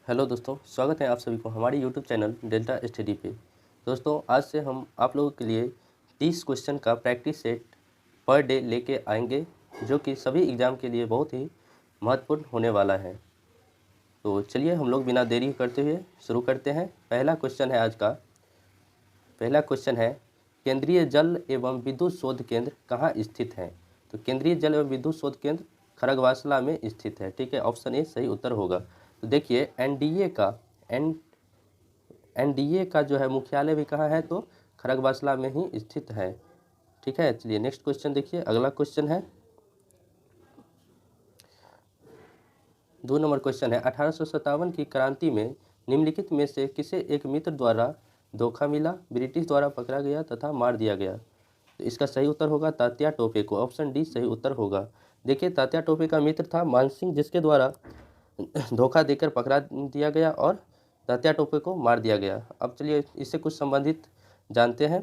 Hello दोस्तों, स्वागत है आप सभी को हमारे यूट्यूब चैनल डेल्टा स्टडी पे। दोस्तों, आज से हम आप लोगों के लिए 30 क्वेश्चन का प्रैक्टिस सेट पर डे लेके आएंगे, जो कि सभी एग्ज़ाम के लिए बहुत ही महत्वपूर्ण होने वाला है। तो चलिए हम लोग बिना देरी करते हुए शुरू करते हैं। पहला क्वेश्चन है आज का। पहला क्वेश्चन है, केंद्रीय जल एवं विद्युत शोध केंद्र कहाँ स्थित है? तो केंद्रीय जल एवं विद्युत शोध केंद्र खरगवासला में स्थित है। ठीक है, ऑप्शन ए सही उत्तर होगा। तो देखिए एनडीए का जो है मुख्यालय भी कहाँ है? तो खरगवासला में ही स्थित है। ठीक है, चलिए नेक्स्ट क्वेश्चन देखिए। अगला क्वेश्चन है 2 नंबर क्वेश्चन है, 1857 की क्रांति में निम्नलिखित में से किसे एक मित्र द्वारा धोखा मिला, ब्रिटिश द्वारा पकड़ा गया तथा मार दिया गया? तो इसका सही उत्तर होगा तात्या टोपे को। ऑप्शन डी सही उत्तर होगा। देखिए, तात्या टोपे का मित्र था मानसिंह, जिसके द्वारा धोखा देकर पकड़ा दिया गया और तात्या टोपे को मार दिया गया। अब चलिए इससे कुछ संबंधित जानते हैं।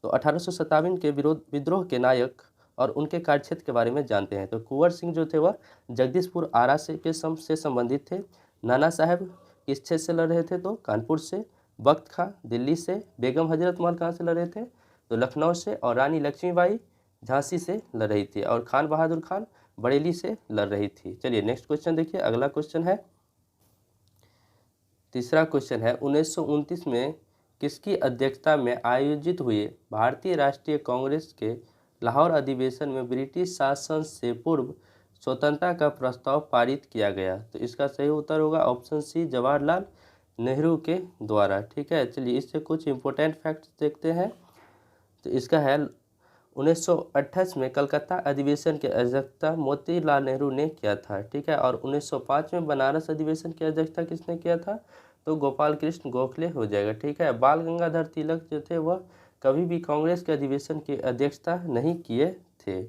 तो 1857 के विद्रोह के नायक और उनके कार्यक्षेत्र के बारे में जानते हैं। तो कुंवर सिंह जो थे वह जगदीशपुर आरा से संबंधित थे। नाना साहब किस क्षेत्र से लड़ रहे थे? तो कानपुर से। बख्त खां दिल्ली से। बेगम हजरत महल कहाँ से लड़ रहे थे? तो लखनऊ से। और रानी लक्ष्मीबाई झांसी से लड़ रही थी। और खान बहादुर खान बरेली से लड़ रही थी। चलिए नेक्स्ट क्वेश्चन देखिए। अगला क्वेश्चन है, तीसरा क्वेश्चन है, 1929 में किसकी अध्यक्षता में आयोजित हुए भारतीय राष्ट्रीय कांग्रेस के लाहौर अधिवेशन में ब्रिटिश शासन से पूर्व स्वतंत्रता का प्रस्ताव पारित किया गया? तो इसका सही उत्तर होगा ऑप्शन सी, जवाहरलाल नेहरू के द्वारा। ठीक है, चलिए इससे कुछ इंपॉर्टेंट फैक्ट्स देखते हैं। तो इसका है 1928 में कलकत्ता अधिवेशन की अध्यक्षता मोतीलाल नेहरू ने किया था। ठीक है, और 1905 में बनारस अधिवेशन की अध्यक्षता किसने किया था? तो गोपाल कृष्ण गोखले हो जाएगा। ठीक है, बाल गंगाधर तिलक जो थे वह कभी भी कांग्रेस के अधिवेशन की अध्यक्षता नहीं किए थे।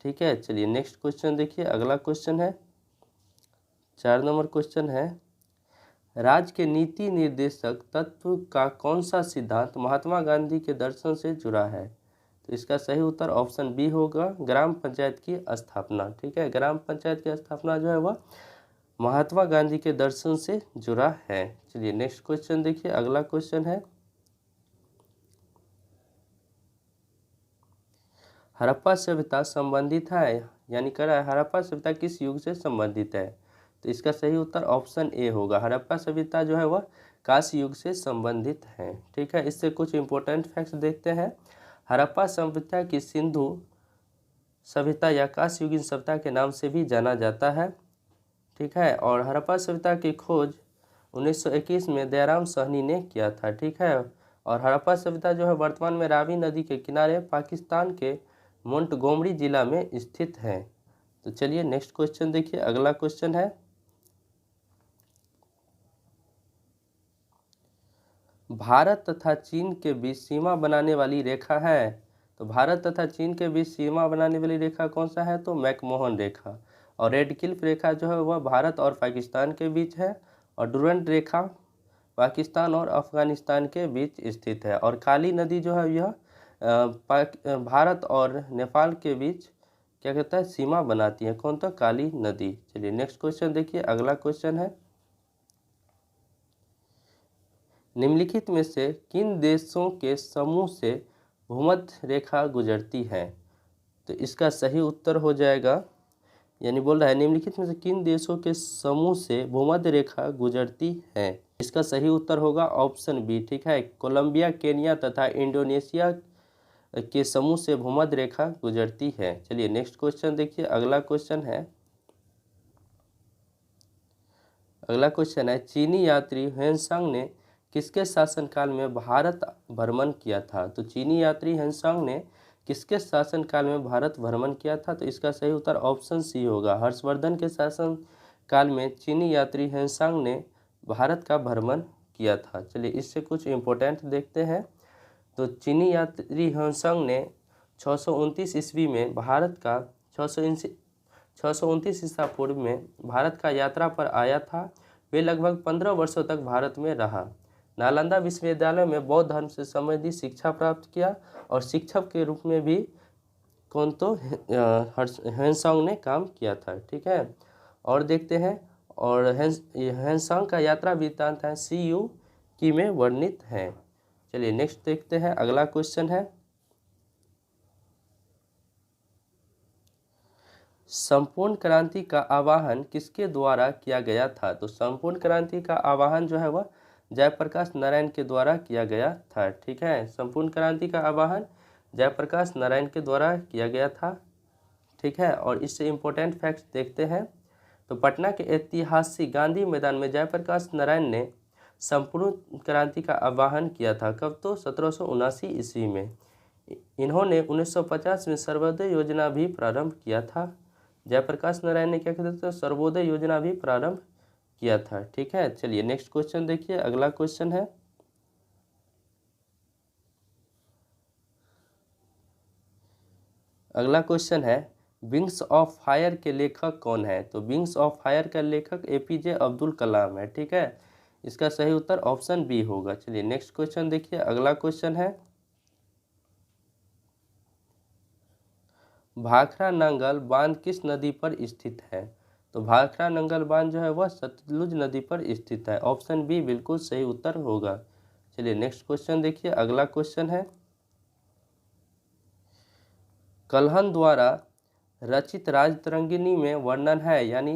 ठीक है, चलिए नेक्स्ट क्वेश्चन देखिए। अगला क्वेश्चन है 4 नंबर क्वेश्चन है, राज्य के नीति निर्देशक तत्व का कौन सा सिद्धांत महात्मा गांधी के दर्शन से जुड़ा है? तो इसका सही उत्तर ऑप्शन बी होगा, ग्राम पंचायत की स्थापना। ठीक है, ग्राम पंचायत की स्थापना जो है वह महात्मा गांधी के दर्शन से जुड़ा है। चलिए नेक्स्ट क्वेश्चन देखिए। अगला क्वेश्चन है, हड़प्पा सभ्यता संबंधित है, यानी कह रहा है हड़प्पा सभ्यता किस युग से संबंधित है? तो इसका सही उत्तर ऑप्शन ए होगा। हड़प्पा सभ्यता जो है वह कांस्य युग से संबंधित है। ठीक है, इससे कुछ इंपॉर्टेंट फैक्ट्स देखते हैं। हड़प्पा सभ्यता की सिंधु सभ्यता या कांस्य युगीन सभ्यता के नाम से भी जाना जाता है। ठीक है, और हड़प्पा सभ्यता की खोज 1921 में दयाराम साहनी ने किया था। ठीक है, और हड़प्पा सभ्यता जो है वर्तमान में रावी नदी के किनारे पाकिस्तान के मोंटगोमरी जिला में स्थित है। तो चलिए नेक्स्ट क्वेश्चन देखिए। अगला क्वेश्चन है, भारत तथा चीन के बीच सीमा बनाने वाली रेखा है। तो भारत तथा चीन के बीच सीमा बनाने वाली रेखा कौन सा है? तो मैकमोहन रेखा। और रेड क्लिफ रेखा जो है वह भारत और पाकिस्तान के बीच है। और डुरंट रेखा पाकिस्तान और अफगानिस्तान के बीच स्थित है। और काली नदी जो है यह भारत और नेपाल के बीच क्या कहता है, सीमा बनाती है। कौन? तो काली नदी। चलिए नेक्स्ट क्वेश्चन देखिए। अगला क्वेश्चन है, निम्नलिखित में से किन देशों के समूह से भूमध्य रेखा गुजरती है? तो इसका सही उत्तर हो जाएगा, यानी बोल रहा है निम्नलिखित में से किन देशों के समूह से भूमध्य रेखा गुजरती है? इसका सही उत्तर होगा ऑप्शन बी। ठीक है, कोलंबिया, केनिया तथा इंडोनेशिया के समूह से भूमध्य रेखा गुजरती है। चलिए नेक्स्ट क्वेश्चन देखिए। अगला क्वेश्चन है, चीनी यात्री ह्वेनसांग ने किसके शासनकाल में भारत भ्रमण किया था? तो चीनी यात्री ह्वेनसांग ने किसके शासनकाल में भारत भ्रमण किया था? तो इसका सही उत्तर ऑप्शन सी होगा, हर्षवर्धन के शासनकाल में चीनी यात्री ह्वेनसांग ने भारत का भ्रमण किया था। चलिए इससे कुछ इंपॉर्टेंट देखते हैं। तो चीनी यात्री ह्वेनसांग ने 629 ईस्वी में भारत का 629 ईसा पूर्व में भारत का यात्रा पर आया था। वे लगभग 15 वर्षों तक भारत में रहा। नालंदा विश्वविद्यालय में बौद्ध धर्म से संबंधित शिक्षा प्राप्त किया और शिक्षक के रूप में भी ह्वेनसांग ने काम किया था। ठीक है, और देखते हैं और हैंसांग का यात्रा वृत्तांत है CU की में वर्णित है। चलिए नेक्स्ट देखते हैं, अगला क्वेश्चन है संपूर्ण क्रांति का आह्वान किसके द्वारा किया गया था। तो संपूर्ण क्रांति का आह्वान जो है वह जयप्रकाश नारायण के द्वारा किया गया था। ठीक है, संपूर्ण क्रांति का आह्वान जयप्रकाश नारायण के द्वारा किया गया था। ठीक है, और इससे इम्पोर्टेंट फैक्ट्स देखते हैं। तो पटना के ऐतिहासिक गांधी मैदान में जयप्रकाश नारायण ने संपूर्ण क्रांति का आह्वान किया था। कब? तो 1779 ईस्वी में। इन्होंने 1950 में सर्वोदय योजना भी प्रारंभ किया था। जयप्रकाश नारायण ने क्या किया था? सर्वोदय योजना भी प्रारंभ किया था। ठीक है, चलिए नेक्स्ट क्वेश्चन देखिए, अगला क्वेश्चन है विंग्स ऑफ फायर के लेखक कौन है। तो विंग्स ऑफ फायर का लेखक APJ अब्दुल कलाम है। ठीक है, इसका सही उत्तर ऑप्शन बी होगा। चलिए नेक्स्ट क्वेश्चन देखिए, अगला क्वेश्चन है भाखड़ा नंगल बांध किस नदी पर स्थित है। तो भाखड़ा नंगल बांध जो है वह सतलुज नदी पर स्थित है। ऑप्शन बी बिल्कुल सही उत्तर होगा। चलिए नेक्स्ट क्वेश्चन देखिए, अगला क्वेश्चन है कल्हन द्वारा रचित राजतरंगिणी में वर्णन है, यानी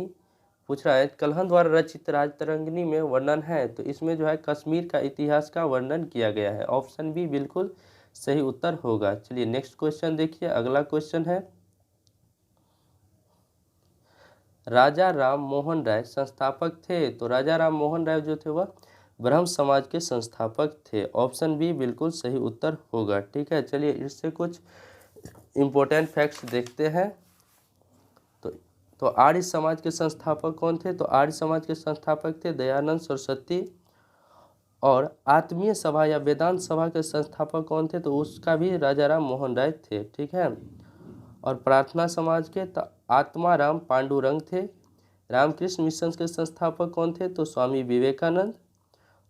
पूछ रहा है कल्हन द्वारा रचित राजतरंगिणी में वर्णन है। तो इसमें जो है कश्मीर का इतिहास का वर्णन किया गया है। ऑप्शन बी बिल्कुल सही उत्तर होगा। चलिए नेक्स्ट क्वेश्चन देखिए, अगला क्वेश्चन है राजा राम मोहन राय संस्थापक थे। तो राजा राम मोहन राय जो थे वह ब्रह्म समाज के संस्थापक थे। ऑप्शन बी बिल्कुल सही उत्तर होगा। ठीक है, चलिए इससे कुछ इम्पोर्टेंट फैक्ट्स देखते हैं। तो आर्य समाज के संस्थापक कौन थे। तो आर्य समाज के संस्थापक थे दयानंद सरस्वती। और आत्मीय सभा या वेदांत सभा के संस्थापक कौन थे। तो उसका भी राजा राम मोहन राय थे। ठीक है, और प्रार्थना समाज के तो आत्माराम पांडुरंग थे। रामकृष्ण मिशन के संस्थापक कौन थे। तो स्वामी विवेकानंद।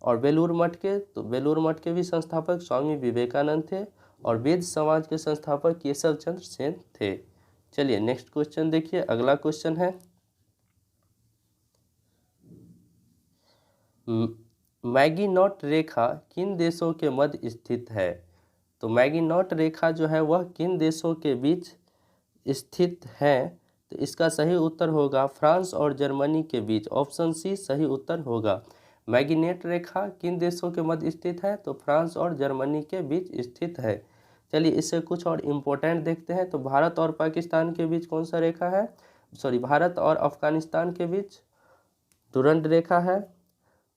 और बेलूर मठ के भी संस्थापक स्वामी विवेकानंद थे। और वेद समाज के संस्थापक केशव चंद्र सेन थे। चलिए नेक्स्ट क्वेश्चन देखिए, अगला क्वेश्चन है मैगीनॉट रेखा किन देशों के मध्य स्थित है। तो मैगीनॉट रेखा जो है वह किन देशों के बीच स्थित है। तो इसका सही उत्तर होगा फ्रांस और जर्मनी के बीच। ऑप्शन सी सही उत्तर होगा। मैगीनेट रेखा किन देशों के मध्य स्थित है। तो फ्रांस और जर्मनी के बीच स्थित है। चलिए इससे कुछ और इम्पोर्टेंट देखते हैं। तो भारत और पाकिस्तान के बीच कौन सा रेखा है। भारत और अफगानिस्तान के बीच डुरंड रेखा है।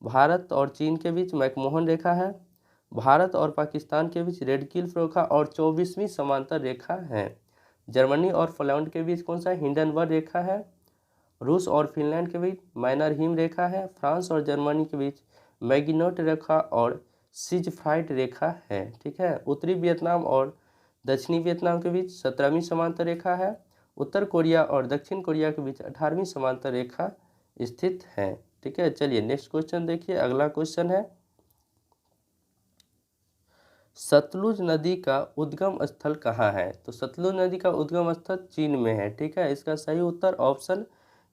भारत और चीन के बीच मैकमोहन रेखा है। भारत और पाकिस्तान के बीच रेड क्लिफ रेखा और 24वीं समांतर रेखा है। जर्मनी और फिनलैंड के बीच कौन सा हिंडनबर्ग रेखा है। रूस और फिनलैंड के बीच मैनरहिम रेखा है। फ्रांस और जर्मनी के बीच मैगिनोट रेखा और सिजफ्राइड रेखा है। ठीक है, उत्तरी वियतनाम और दक्षिणी वियतनाम के बीच 17वीं समांतर रेखा है। उत्तर कोरिया और दक्षिण कोरिया के बीच 18वीं समांतर रेखा स्थित है। ठीक है, चलिए नेक्स्ट क्वेश्चन देखिए, अगला क्वेश्चन है सतलुज नदी का उद्गम स्थल कहाँ है। तो सतलुज नदी का उद्गम स्थल चीन में है। ठीक है, इसका सही उत्तर ऑप्शन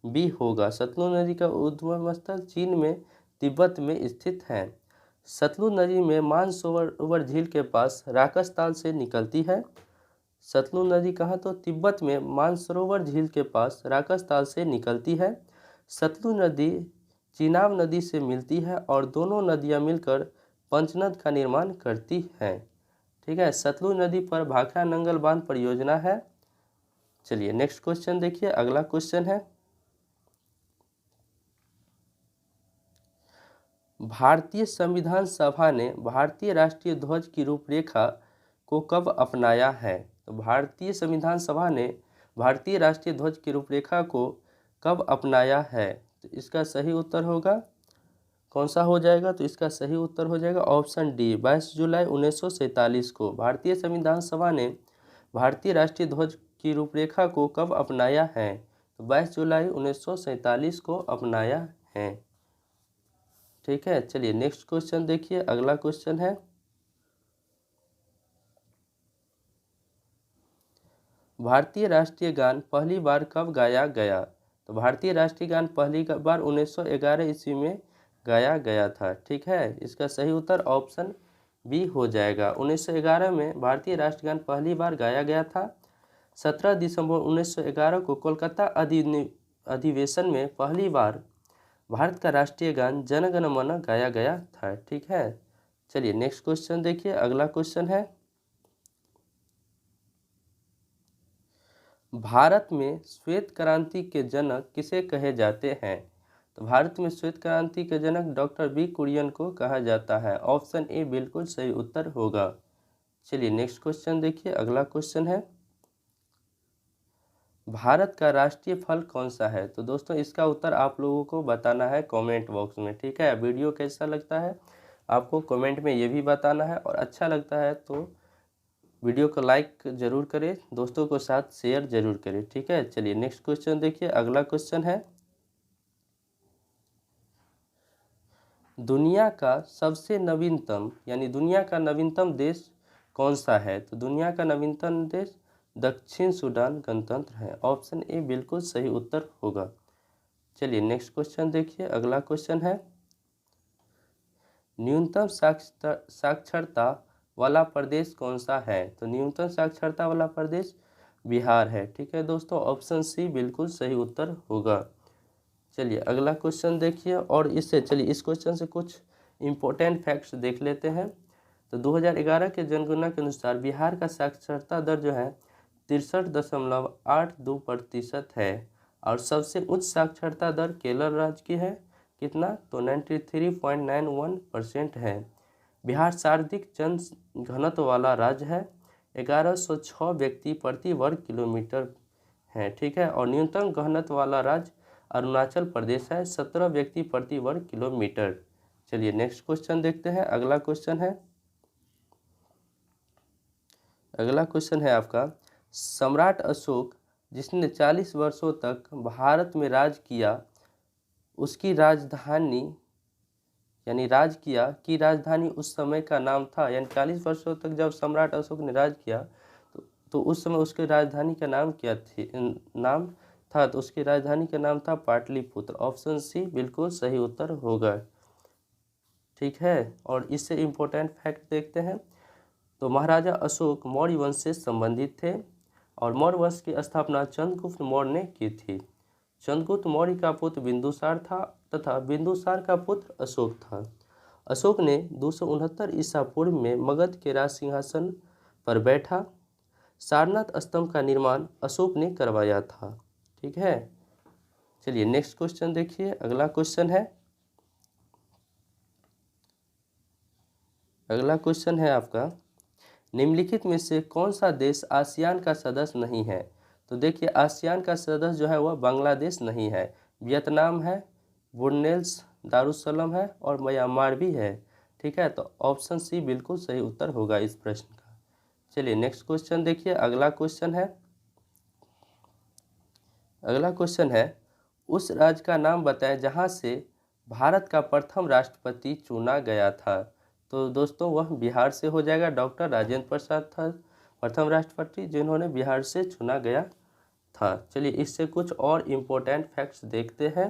बी होगा। सतलुज नदी का उद्गम स्थल चीन में तिब्बत में स्थित है। सतलुज नदी में मानसरोवर झील के पास राकसताल से निकलती है। सतलुज नदी कहाँ, तो तिब्बत में मानसरोवर झील के पास राकसताल से निकलती है। सतलुज नदी चिनाब नदी से मिलती है और दोनों नदियाँ मिलकर पंचनद का निर्माण करती हैं। ठीक है, सतलुज नदी पर भाखड़ा नंगल बांध परियोजना है। चलिए नेक्स्ट क्वेश्चन देखिए, अगला क्वेश्चन है भारतीय संविधान सभा ने भारतीय राष्ट्रीय ध्वज की रूपरेखा को कब अपनाया है। तो भारतीय संविधान सभा ने भारतीय राष्ट्रीय ध्वज की रूपरेखा को कब अपनाया है। तो इसका सही उत्तर होगा कौन सा हो जाएगा। तो इसका सही उत्तर हो जाएगा ऑप्शन डी 22 जुलाई 1947 को भारतीय संविधान सभा ने भारतीय राष्ट्रीय ध्वज की रूपरेखा को कब अपनाया है। तो 22 जुलाई 1947 को अपनाया है। ठीक है, चलिए नेक्स्ट क्वेश्चन देखिए, अगला क्वेश्चन है भारतीय राष्ट्रीय गान पहली बार कब गाया गया। तो भारतीय राष्ट्रीय गान पहली बार 1911 ईस्वी में गाया गया था। ठीक है, इसका सही उत्तर ऑप्शन बी हो जाएगा। 1911 में भारतीय राष्ट्रीय गान पहली बार गाया गया था। 17 दिसंबर 1911 को कोलकाता अधिवेशन में पहली बार भारत का राष्ट्रीय गान जन गण मन गाया गया था। ठीक है, चलिए नेक्स्ट क्वेश्चन देखिए। अगला क्वेश्चन है, भारत में श्वेत क्रांति के जनक किसे कहे जाते हैं? तो भारत में श्वेत क्रांति के जनक डॉक्टर बी कुरियन को कहा जाता है। ऑप्शन ए बिल्कुल सही उत्तर होगा। चलिए नेक्स्ट क्वेश्चन देखिए। अगला क्वेश्चन है, भारत का राष्ट्रीय फल कौन सा है? तो दोस्तों इसका उत्तर आप लोगों को बताना है कमेंट बॉक्स में। ठीक है, वीडियो कैसा लगता है आपको कमेंट में ये भी बताना है, और अच्छा लगता है तो वीडियो को लाइक जरूर करें, दोस्तों को साथ शेयर जरूर करें। ठीक है, चलिए नेक्स्ट क्वेश्चन देखिए। अगला क्वेश्चन है, दुनिया का सबसे नवीनतम यानी दुनिया का नवीनतम देश कौन सा है? तो दुनिया का नवीनतम देश दक्षिण सूडान गणतंत्र है। ऑप्शन ए बिल्कुल सही उत्तर होगा। चलिए नेक्स्ट क्वेश्चन देखिए। अगला क्वेश्चन है, न्यूनतम साक्षरता वाला प्रदेश कौन सा है? तो न्यूनतम साक्षरता वाला प्रदेश बिहार है। ठीक है दोस्तों, ऑप्शन सी बिल्कुल सही उत्तर होगा। चलिए अगला क्वेश्चन देखिए, और इससे चलिए इस क्वेश्चन से कुछ इम्पोर्टेंट फैक्ट्स देख लेते हैं। तो 2011 के जनगणना के अनुसार बिहार का साक्षरता दर जो है 63.82% है, और सबसे उच्च साक्षरता दर केरल राज्य की है। कितना? तो 93.91% है। बिहार सर्वाधिक जन घनत्व वाला राज्य है, 1106 व्यक्ति प्रति वर्ग किलोमीटर है। ठीक है, और न्यूनतम घनत्व वाला राज्य अरुणाचल प्रदेश है, 17 व्यक्ति प्रति वर्ग किलोमीटर। चलिए नेक्स्ट क्वेश्चन देखते हैं। अगला क्वेश्चन है आपका, सम्राट अशोक जिसने 40 वर्षों तक भारत में राज किया, उसकी राजधानी की राजधानी उस समय का नाम था, यानी 40 वर्षों तक जब सम्राट अशोक ने राज किया तो उस समय उसकी राजधानी का नाम क्या थी था? तो उसकी राजधानी का नाम था पाटलिपुत्र। ऑप्शन सी बिल्कुल सही उत्तर होगा। ठीक है, और इससे इम्पोर्टेंट फैक्ट देखते हैं। तो महाराजा अशोक मौर्य वंश से संबंधित थे, और मौर्य वंश की स्थापना चंद्रगुप्त मौर्य ने की थी। चंद्रगुप्त मौर्य का पुत्र बिंदुसार था, तथा बिंदुसार का पुत्र अशोक था। अशोक ने 269 ईसा पूर्व में मगध के राज सिंहासन पर बैठा। सारनाथ स्तंभ का निर्माण अशोक ने करवाया था। ठीक है, चलिए नेक्स्ट क्वेश्चन देखिए। अगला क्वेश्चन है आपका, निम्नलिखित में से कौन सा देश आसियान का सदस्य नहीं है? तो देखिए आसियान का सदस्य जो है वह बांग्लादेश नहीं है, वियतनाम है, ब्रुनेई दारुसलाम है, और म्यांमार भी है। ठीक है, तो ऑप्शन सी बिल्कुल सही उत्तर होगा इस प्रश्न का। चलिए नेक्स्ट क्वेश्चन देखिए। अगला क्वेश्चन है, उस राज्य का नाम बताएं जहां से भारत का प्रथम राष्ट्रपति चुना गया था। तो दोस्तों वह बिहार से हो जाएगा। डॉक्टर राजेंद्र प्रसाद था प्रथम राष्ट्रपति जिन्होंने बिहार से चुना गया था। चलिए इससे कुछ और इम्पोर्टेंट फैक्ट्स देखते हैं।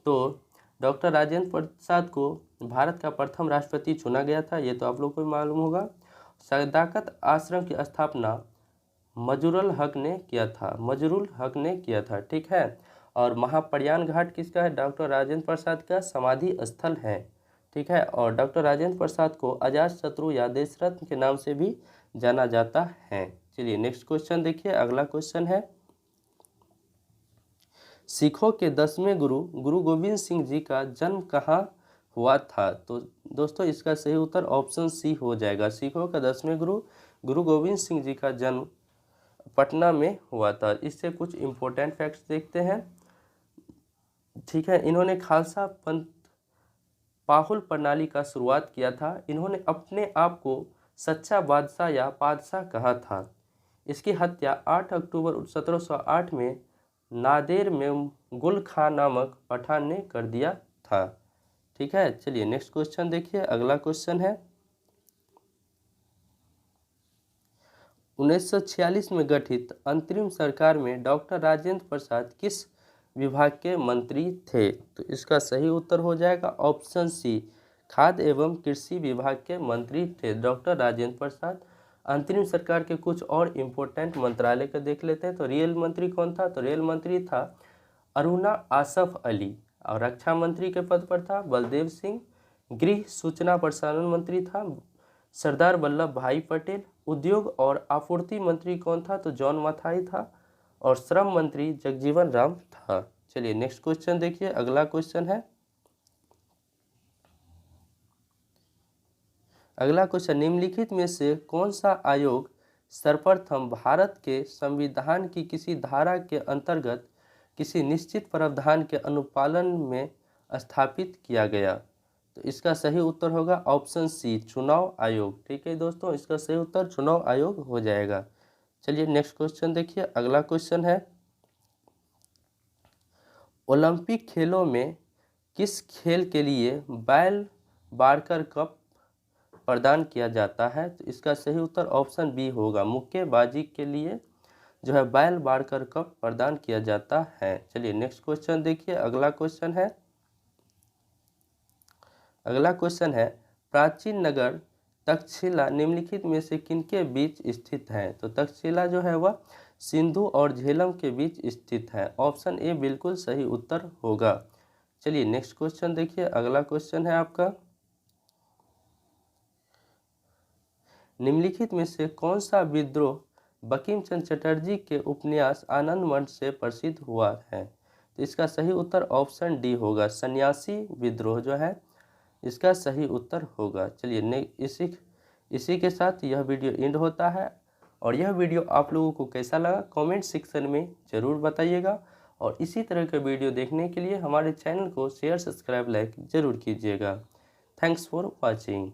तो डॉक्टर राजेंद्र प्रसाद को भारत का प्रथम राष्ट्रपति चुना गया था, ये तो आप लोग को मालूम होगा। सदाकत आश्रम की स्थापना मजरूल हक ने किया था। ठीक है, और महाप्रयाण घाट किसका है? डॉक्टर राजेंद्र प्रसाद का समाधि स्थल है। ठीक है, और डॉक्टर राजेंद्र प्रसाद को अजातशत्रु या देशरत्न के नाम से भी जाना जाता है। चलिए नेक्स्ट क्वेश्चन देखिए। अगला क्वेश्चन है, सिखों के 10वें गुरु गोविंद सिंह जी का जन्म कहाँ हुआ था? तो दोस्तों इसका सही उत्तर ऑप्शन सी हो जाएगा। सिखों का 10वें गुरु गोविंद सिंह जी का जन्म पटना में हुआ था। इससे कुछ इम्पोर्टेंट फैक्ट्स देखते हैं। ठीक है, इन्होंने खालसा पंथ पाहुल प्रणाली का शुरुआत किया था। इन्होंने अपने आप को सच्चा बादशाह या पादशाह कहा था। इसकी हत्या 8 अक्टूबर 1708 में नादेर में गुल खान नामक पठान ने कर दिया था। ठीक है, चलिए नेक्स्ट क्वेश्चन देखिए। अगला क्वेश्चन है, 1946 में गठित अंतरिम सरकार में डॉक्टर राजेंद्र प्रसाद किस विभाग के मंत्री थे? तो इसका सही उत्तर हो जाएगा ऑप्शन सी, खाद्य एवं कृषि विभाग के मंत्री थे डॉक्टर राजेंद्र प्रसाद। अंतरिम सरकार के कुछ और इम्पोर्टेंट मंत्रालय का देख लेते हैं। तो रेल मंत्री कौन था? तो रेल मंत्री था अरुणा आसफ अली। और रक्षा मंत्री के पद पर था बलदेव सिंह। गृह सूचना प्रसारण मंत्री था सरदार वल्लभ भाई पटेल। उद्योग और आपूर्ति मंत्री कौन था? तो जॉन मथाई था। और श्रम मंत्री जगजीवन राम था। चलिए नेक्स्ट क्वेश्चन देखिए। अगला क्वेश्चन है, अगला क्वेश्चन, निम्नलिखित में से कौन सा आयोग सर्वप्रथम भारत के संविधान की किसी धारा के अंतर्गत किसी निश्चित प्रावधान के अनुपालन में स्थापित किया गया? तो इसका सही उत्तर होगा ऑप्शन सी, चुनाव आयोग। ठीक है दोस्तों, इसका सही उत्तर चुनाव आयोग हो जाएगा। चलिए नेक्स्ट क्वेश्चन देखिए। अगला क्वेश्चन है, ओलंपिक खेलों में किस खेल के लिए बैल बारकर कप प्रदान किया जाता है? तो इसका सही उत्तर ऑप्शन बी होगा, मुक्केबाजी के लिए जो है बैल बारकर कप प्रदान किया जाता है। चलिए नेक्स्ट क्वेश्चन देखिए। अगला क्वेश्चन है, अगला क्वेश्चन है, प्राचीन नगर तक्षशिला निम्नलिखित में से किनके बीच स्थित है? तो तक्षशिला जो है वह सिंधु और झेलम के बीच स्थित है। ऑप्शन ए बिल्कुल सही उत्तर होगा। चलिए नेक्स्ट क्वेश्चन देखिए। अगला क्वेश्चन है आपका, निम्नलिखित में से कौन सा विद्रोह बंकिम चंद्र चटर्जी के उपन्यास आनंद मठ से प्रसिद्ध हुआ है? तो इसका सही उत्तर ऑप्शन डी होगा, सन्यासी विद्रोह जो है इसका सही उत्तर होगा। चलिए इसी के साथ यह वीडियो एंड होता है। और यह वीडियो आप लोगों को कैसा लगा कमेंट सेक्शन में ज़रूर बताइएगा। और इसी तरह के वीडियो देखने के लिए हमारे चैनल को शेयर, सब्सक्राइब, लाइक ज़रूर कीजिएगा। Thanks for watching.